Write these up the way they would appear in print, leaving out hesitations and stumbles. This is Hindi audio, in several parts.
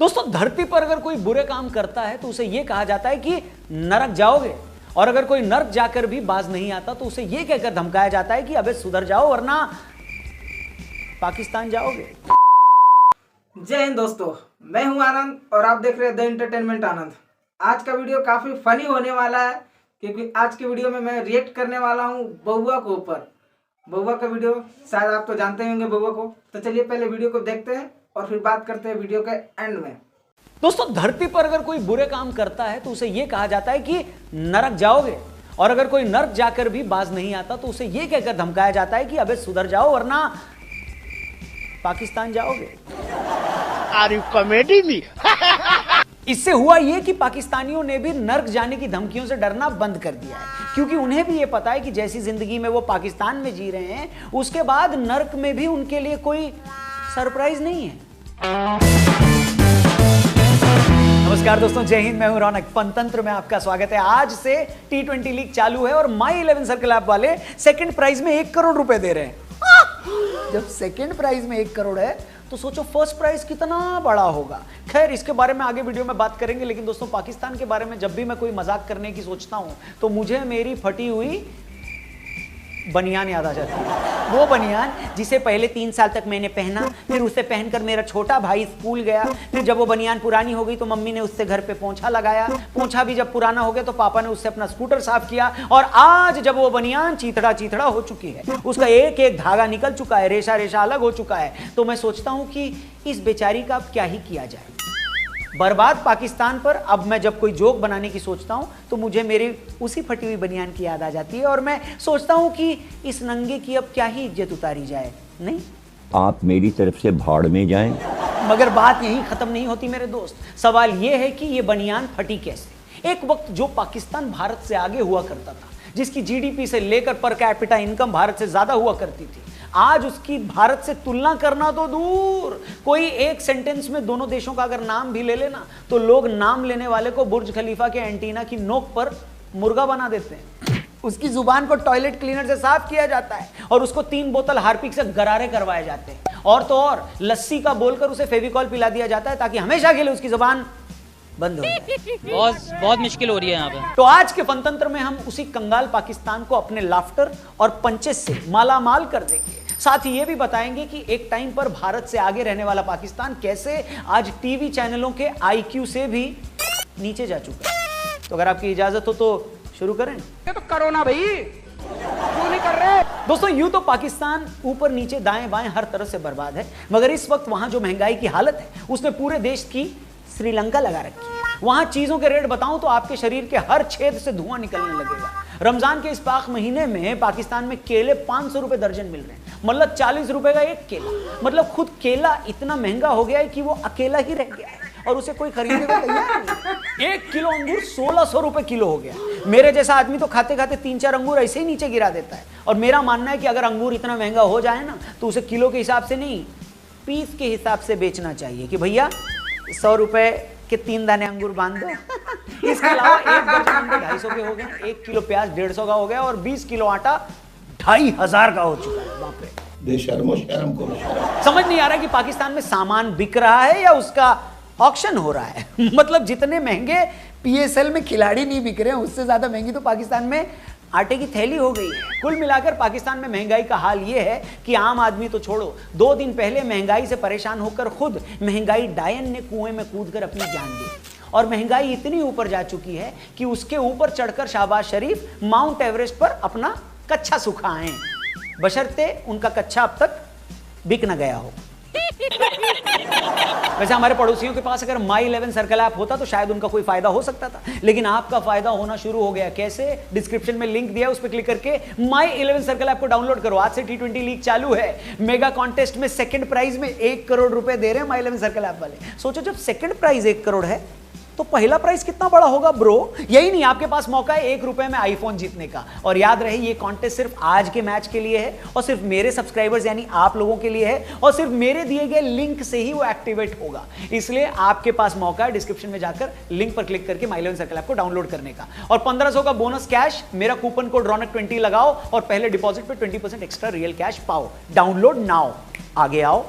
दोस्तों, धरती पर अगर कोई बुरे काम करता है तो उसे यह कहा जाता है कि नरक जाओगे, और अगर कोई नरक जाकर भी बाज नहीं आता तो उसे यह कहकर धमकाया जाता है कि अबे सुधर जाओ वरना पाकिस्तान जाओगे। जय हिंद दोस्तों, मैं हूं आनंद और आप देख रहे हैं द एंटरटेनमेंट आनंद। आज का वीडियो काफी फनी होने वाला है क्योंकि आज की वीडियो में मैं रिएक्ट करने वाला हूं बउआ के ऊपर। बउआ का वीडियो शायद आप तो जानते होंगे बउआ को, तो चलिए पहले वीडियो को देखते हैं और फिर बात करते हैं वीडियो के एंड में। दोस्तों, धरती पर अगर कोई बुरे काम करता है तो उसे यह कहा जाता है कि नरक जाओगे, और अगर कोई नरक जाकर भी बाज नहीं आता तो उसे यह कहकर धमकाया जाता है कि अबे सुधर जाओ वरना पाकिस्तान जाओगे। Are you comedy me? इससे हुआ यह कि पाकिस्तानियों ने भी नर्क जाने की धमकियों से डरना बंद कर दिया है, क्योंकि उन्हें भी यह पता है कि जैसी जिंदगी में वो पाकिस्तान में जी रहे हैं उसके बाद नर्क में भी उनके लिए कोई सरप्राइज नहीं है। नमस्कार दोस्तों, जय हिंद। मैं हूं रौनक। पंतंत्र में आपका स्वागत है। आज से T20 लीग चालू है और माई 11 सर्कल ऐप वाले सेकंड प्राइज में 1 करोड़ रुपए दे रहे हैं। जब सेकंड प्राइज में 1 करोड़ है तो सोचो फर्स्ट प्राइज कितना बड़ा होगा। खैर, इसके बारे में आगे वीडियो में बात करेंगे, लेकिन दोस्तों, पाकिस्तान के बारे में जब भी मैं कोई मजाक करने की सोचता हूं तो मुझे मेरी फटी हुई बनियान याद आ जाती है। वो बनियान जिसे पहले 3 साल तक मैंने पहना, फिर उसे पहनकर मेरा छोटा भाई स्कूल गया, फिर जब वो बनियान पुरानी हो गई तो मम्मी ने उससे घर पे पोंछा लगाया, पोंछा भी जब पुराना हो गया तो पापा ने उससे अपना स्कूटर साफ किया, और आज जब वो बनियान चीथड़ा चीथड़ा हो चुकी है, उसका एक एक धागा निकल चुका है, रेशा रेशा अलग हो चुका है, तो मैं सोचता हूं कि इस बेचारी का अब क्या ही किया जाए। बर्बाद पाकिस्तान पर अब मैं जब कोई जोक बनाने की सोचता हूं तो मुझे मेरी उसी फटी हुई बनियान की याद आ जाती है और मैं सोचता हूं कि इस नंगे की अब क्या ही इज्जत उतारी जाए। नहीं, आप मेरी तरफ से भाड़ में जाएं। मगर बात यही खत्म नहीं होती मेरे दोस्त। सवाल यह है कि यह बनियान फटी कैसे। एक वक्त जो पाकिस्तान भारत से आगे हुआ करता था, जिसकी जीडीपी से लेकर पर कैपिटा इनकम भारत से ज्यादा हुआ करती थी, आज उसकी भारत से तुलना करना तो दूर, कोई एक सेंटेंस में दोनों देशों का अगर नाम भी ले लेना तो लोग नाम लेने वाले को बुर्ज खलीफा के एंटीना की नोक पर मुर्गा बना देते हैं। उसकी जुबान को टॉयलेट क्लीनर से साफ किया जाता है और उसको 3 बोतल हार्पिक से गरारे करवाए जाते हैं, और तो और लस्सी का बोलकर उसे फेविकॉल पिला दिया जाता है ताकि हमेशा के लिए उसकी जुबान बंद हो जाए। बहुत मुश्किल हो रही है यहाँ पे। तो आज के फनतंत्र में हम उसी कंगाल पाकिस्तान को अपने लाफ्टर और पंचेस से मालामाल कर देंगे। साथ ही ये भी बताएंगे कि एक टाइम पर भारत से आगे रहने वाला पाकिस्तान कैसे आज टीवी चैनलों के IQ से भी नीचे जा चुका है। तो अगर आपकी इजाजत हो तो शुरू करें। ये तो करो ना भाई, क्यों नहीं कर रहे? दोस्तों, यूं तो पाकिस्तान ऊपर नीचे दाएं बाएं हर तरह से बर्बाद है, मगर इस वक्त वहां जो महंगाई की हालत है उसने पूरे देश की श्रीलंका लगा रखी है। वहां चीजों के रेट बताऊं तो आपके शरीर के हर छेद से धुआं निकलने लगेगा। रमजान के इस पाक महीने में पाकिस्तान में केले 500 रुपए दर्जन मिल रहे हैं, मतलब 40 रुपए का एक केला। मतलब खुद केला इतना महंगा हो गया है कि वो अकेला ही रह गया है और उसे कोई खरीदने को तैयार नहीं। 1 किलो अंगूर 1600 रुपए किलो हो गया। मेरे जैसा आदमी तो खाते खाते 3-4 अंगूर ऐसे ही नीचे गिरा देता है। और मेरा मानना है कि अगर अंगूर इतना महंगा हो जाए ना तो उसे किलो के हिसाब से नहीं, पीस के हिसाब से बेचना चाहिए कि भैया 100 रुपए के 3 दाने अंगूर बांध दो। इसके अलावा 1 दर्जन अंडे 250 के हो गए, 1 किलो प्याज 150 का हो गया और 20 किलो आटा 2500 का हो चुका है। बाप रे, बेशर्मो शर्म को शर्म। समझ नहीं आ रहा कि पाकिस्तान में सामान बिक रहा है या उसका ऑक्शन हो रहा है। मतलब जितने महंगे PSL में खिलाड़ी नहीं बिक रहे हैं उससे ज्यादा महंगी तो पाकिस्तान में आटे की थैली हो गई है। कुल मिलाकर पाकिस्तान में महंगाई का हाल यह है कि आम आदमी तो छोड़ो, 2 दिन पहले महंगाई से परेशान होकर खुद महंगाई डायन ने कुएं में कूदकर अपनी जान दी, और महंगाई इतनी ऊपर जा चुकी है कि उसके ऊपर चढ़कर शहबाज शरीफ माउंट एवरेस्ट पर अपना कच्चा सुखा आए, बशर्ते उनका कच्चा अब तक बिक न गया हो। वैसे हमारे पड़ोसियों के पास अगर माई 11 सर्कल ऐप होता तो शायद उनका कोई फायदा हो सकता था, लेकिन आपका फायदा होना शुरू हो गया। कैसे? डिस्क्रिप्शन में लिंक दिया है, उस पर क्लिक करके माई 11 सर्कल ऐप को डाउनलोड करो। आज से T20 लीग चालू है। मेगा कॉन्टेस्ट में सेकंड प्राइज में 1 करोड़ रुपए दे रहे हैं माई 11 सर्कल ऐप वाले। सोचो, जब सेकंड प्राइज 1 करोड़ है तो पहला प्राइस कितना बड़ा होगा ब्रो। यही नहीं, आपके पास मौका है 1 रुपए में आईफोन जीतने का। और याद रहे, ये कॉन्टेस्ट सिर्फ आज के मैच के लिए है और सिर्फ मेरे सब्सक्राइबर्स यानी आप लोगों के लिए है, और सिर्फ मेरे दिए गए लिंक से ही वो एक्टिवेट होगा। इसलिए आपके पास मौका है डिस्क्रिप्शन में जाकर लिंक पर क्लिक करके माई 11 सर्कल ऐप को डाउनलोड करने का, और 1500 का बोनस कैश, मेरा कूपन कोड रौनक20 लगाओ और पहले डिपॉजिट पे 20% एक्स्ट्रा रियल कैश पाओ। Download now. आगे आओ।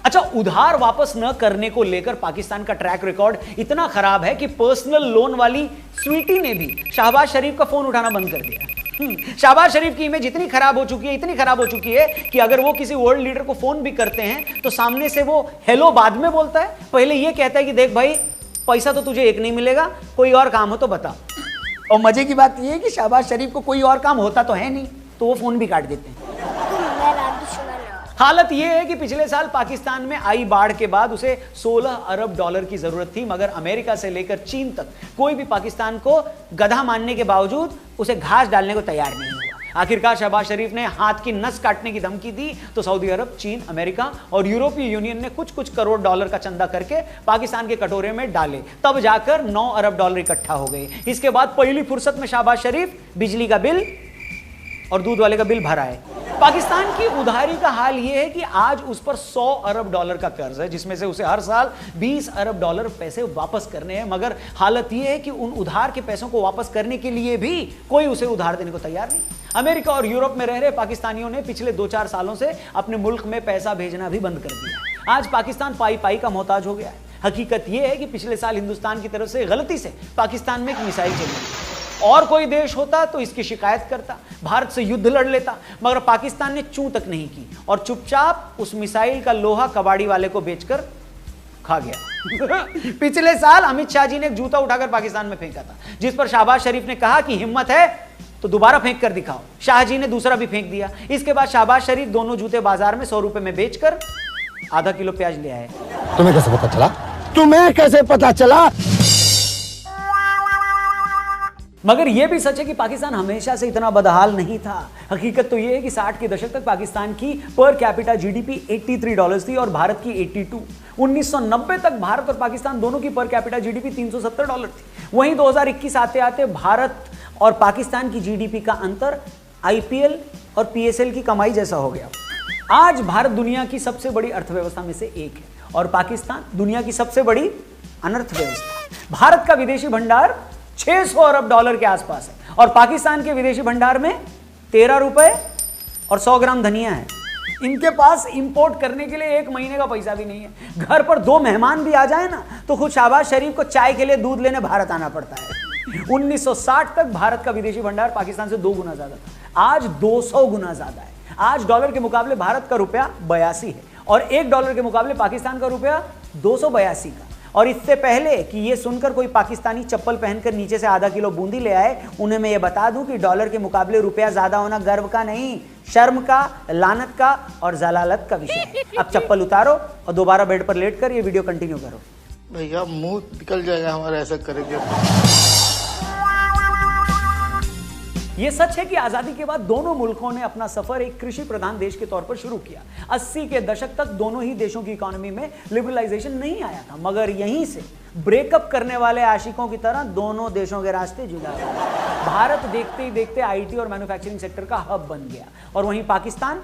अच्छा, उधार वापस न करने को लेकर पाकिस्तान का ट्रैक रिकॉर्ड इतना खराब है कि पर्सनल लोन वाली स्वीटी ने भी शहबाज शरीफ का फोन उठाना बंद कर दिया। शहबाज शरीफ की इमेज इतनी खराब हो चुकी है कि अगर वो किसी वर्ल्ड लीडर को फोन भी करते हैं तो सामने से वो हेलो बाद में बोलता है, पहले ये कहता है कि देख भाई, पैसा तो तुझे एक नहीं मिलेगा, कोई और काम हो तो बता। और मजे की बात यह है कि शहबाज शरीफ को कोई और काम होता तो है नहीं, तो वो फोन भी काट देते हैं। हालत यह है कि पिछले साल पाकिस्तान में आई बाढ़ के बाद उसे 16 अरब डॉलर की जरूरत थी, मगर अमेरिका से लेकर चीन तक कोई भी पाकिस्तान को गधा मानने के बावजूद उसे घास डालने को तैयार नहीं हुआ। आखिरकार शहबाज शरीफ ने हाथ की नस काटने की धमकी दी तो सऊदी अरब, चीन, अमेरिका और यूरोपीय यूनियन ने कुछ करोड़ डॉलर का चंदा करके पाकिस्तान के कटोरे में डाले, तब जाकर 9 अरब डॉलर इकट्ठा हो गए। इसके बाद पहली फुर्सत में शहबाज शरीफ बिजली का बिल और दूध वाले का बिल भराए। पाकिस्तान की उधारी का हाल यह है कि आज उस पर 100 अरब डॉलर का कर्ज है, जिसमें से उसे हर साल 20 अरब डॉलर पैसे वापस करने हैं, मगर हालत यह है कि उन उधार के पैसों को वापस करने के लिए भी कोई उसे उधार देने को तैयार नहीं। अमेरिका और यूरोप में रह रहे पाकिस्तानियों ने पिछले 2-4 सालों से अपने मुल्क में पैसा भेजना भी बंद कर दिया। आज पाकिस्तान पाई का मोहताज हो गया है। हकीकत यह है कि पिछले साल हिंदुस्तान की तरफ से गलती से पाकिस्तान में एक मिसाइल चली, और कोई देश होता तो इसकी शिकायत करता, भारत से युद्ध लड़ लेता, मगर पाकिस्तान ने चूं तक नहीं की और चुपचाप उस मिसाइल का लोहा कबाड़ी वाले को बेचकर खा गया। पिछले साल अमित शाह जी ने एक जूता उठाकर पाकिस्तान में फेंका था, जिस पर शहबाज शरीफ ने कहा कि हिम्मत है तो दोबारा फेंक कर दिखाओ। शाह जी ने दूसरा भी फेंक दिया। इसके बाद शहबाज शरीफ दोनों जूते बाजार में 100 रुपए में बेचकर आधा किलो प्याज ले आए। तुम्हें कैसे पता चला? मगर यह भी सच है कि पाकिस्तान हमेशा से इतना बदहाल नहीं था। हकीकत तो यह है कि 60 के दशक तक पाकिस्तान की पर कैपिटा जीडीपी 83 डॉलर थी और भारत की 82। 1990 तक भारत और पाकिस्तान दोनों की पर कैपिटा जीडीपी 370 डॉलर थी। वहीं 2021 आते आते भारत और पाकिस्तान की जीडीपी का अंतर आईपीएल और पीएसएल की कमाई जैसा हो गया। आज भारत दुनिया की सबसे बड़ी अर्थव्यवस्था में से एक है और पाकिस्तान दुनिया की सबसे बड़ी अनर्थव्यवस्था। भारत का विदेशी भंडार 600 अरब डॉलर के आसपास है और पाकिस्तान के विदेशी भंडार में 13 रुपए और 100 ग्राम धनिया है। इनके पास इंपोर्ट करने के लिए 1 महीने का पैसा भी नहीं है। घर पर 2 मेहमान भी आ जाए ना तो खुद शहबाज शरीफ को चाय के लिए दूध लेने भारत आना पड़ता है। 1960 तक भारत का विदेशी भंडार पाकिस्तान से 2 गुना ज्यादा था, आज 200 गुना ज्यादा है। आज डॉलर के मुकाबले भारत का रुपया 82 है और 1 डॉलर के मुकाबले पाकिस्तान का रुपया 282 का। और इससे पहले कि ये सुनकर कोई पाकिस्तानी चप्पल पहनकर नीचे से आधा किलो बूंदी ले आए, उन्हें मैं ये बता दूं कि डॉलर के मुकाबले रुपया ज्यादा होना गर्व का नहीं, शर्म का, लानत का और जलालत का विषय है। अब चप्पल उतारो और दोबारा बेड पर लेटकर ये वीडियो कंटिन्यू करो। भैया मुंह निकल जाएगा हमारा ऐसा करेंगे। यह सच है कि आजादी के बाद दोनों मुल्कों ने अपना सफर एक कृषि प्रधान देश के तौर पर शुरू किया। 80 के दशक तक दोनों ही देशों की इकोनॉमी में लिबरलाइजेशन नहीं आया था, मगर यहीं से ब्रेकअप करने वाले आशिकों की तरह दोनों देशों के रास्ते जुदा गए। भारत देखते ही देखते आईटी और मैन्युफैक्चरिंग सेक्टर का हब बन गया और वहीं पाकिस्तान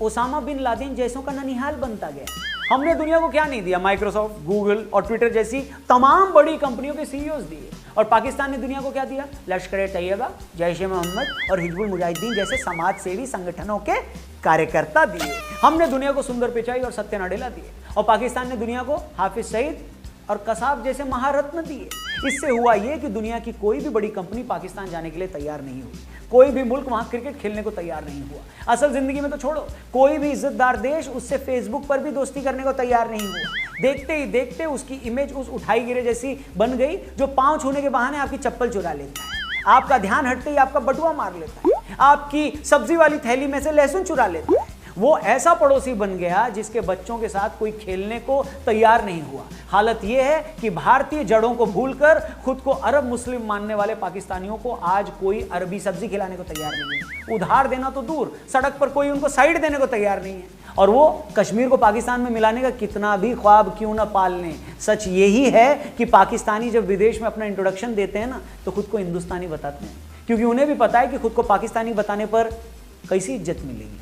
ओसामा बिन लादेन जैसों का ननिहाल बनता गया। हमने दुनिया को क्या नहीं दिया? माइक्रोसॉफ्ट, गूगल और ट्विटर जैसी तमाम बड़ी कंपनियों के सीईओज दिए। और पाकिस्तान ने दुनिया को क्या दिया? लश्कर-ए-तैयबा, जैश-ए-मोहम्मद और हिजबुल मुजाहिदीन जैसे समाज सेवी संगठनों के कार्यकर्ता दिए। हमने दुनिया को सुंदर पिचाई और सत्य नाडेला दिए और पाकिस्तान ने दुनिया को हाफिज सईद और कसाब जैसे महारत्न दिए। इससे हुआ यह कि दुनिया की कोई भी बड़ी कंपनी पाकिस्तान जाने के लिए तैयार नहीं हुई। कोई भी मुल्क वहां क्रिकेट खेलने को तैयार नहीं हुआ। असल जिंदगी में तो छोड़ो, कोई भी इज्जतदार देश उससे फेसबुक पर भी दोस्ती करने को तैयार नहीं हुआ। देखते ही देखते उसकी इमेज उस उठाई गिरे जैसी बन गई जो पांव छूने के बहाने आपकी चप्पल चुरा लेता है, आपका ध्यान हटते ही आपका बटुआ मार लेता है, आपकी सब्जी वाली थैली में से लहसुन चुरा लेता है। वो ऐसा पड़ोसी बन गया जिसके बच्चों के साथ कोई खेलने को तैयार नहीं हुआ। हालत यह है कि भारतीय जड़ों को भूलकर खुद को अरब मुस्लिम मानने वाले पाकिस्तानियों को आज कोई अरबी सब्जी खिलाने को तैयार नहीं है। उधार देना तो दूर, सड़क पर कोई उनको साइड देने को तैयार नहीं है। और वो कश्मीर को पाकिस्तान में मिलाने का कितना भी ख्वाब क्यों ना पाल लें, सच यही है कि पाकिस्तानी जब विदेश में अपना इंट्रोडक्शन देते हैं ना तो खुद को हिंदुस्तानी बताते हैं, क्योंकि उन्हें भी पता है कि खुद को पाकिस्तानी बताने पर कैसी इज्जत मिलेगी।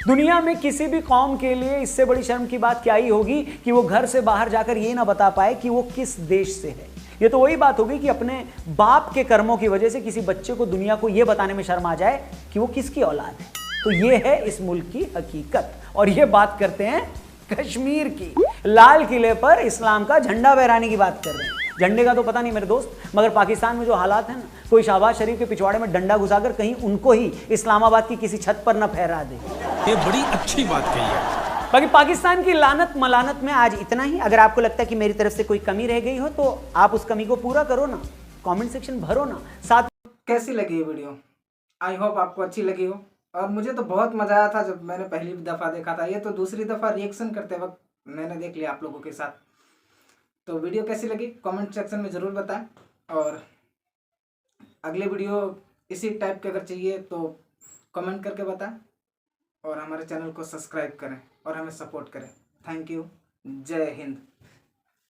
दुनिया में किसी भी कौम के लिए इससे बड़ी शर्म की बात क्या ही होगी कि वो घर से बाहर जाकर ये ना बता पाए कि वो किस देश से है। ये तो वही बात होगी कि अपने बाप के कर्मों की वजह से किसी बच्चे को दुनिया को ये बताने में शर्म आ जाए कि वो किसकी औलाद है। तो ये है इस मुल्क की हकीकत और ये बात करते हैं कश्मीर की लाल किले पर इस्लाम का झंडा फहराने की बात कर रहे हैं। झंडे का तो पता नहीं मेरे दोस्त, मगर पाकिस्तान में जो हालात है ना, कोई शहबाज शरीफ के पिछवाड़े में डंडा घुसाकर कहीं उनको ही इस्लामाबाद की किसी छत पर न फहरा दे। ये बड़ी अच्छी बात कही है। बाकी पाकिस्तान की लानत मलानत में आज इतना ही। अगर आपको लगता है कि मेरी तरफ से कोई कमी रह गई हो तो आप उस कमी को पूरा करो ना, कमेंट सेक्शन भरो ना। साथ कैसी लगी ये वीडियो? आई होप आपको अच्छी लगी हो। और मुझे तो बहुत मजा आया था जब मैंने पहली दफ़ा देखा था। ये तो दूसरी दफ़ा रिएक्शन करते वक्त मैंने देख लिया आप लोगों के साथ। तो वीडियो कैसी लगी कमेंट सेक्शन में ज़रूर बताएं। और अगले वीडियो इसी टाइप के अगर चाहिए तो कमेंट करके बताएं। और हमारे चैनल को सब्सक्राइब करें और हमें सपोर्ट करें। Thank you. जय हिंद।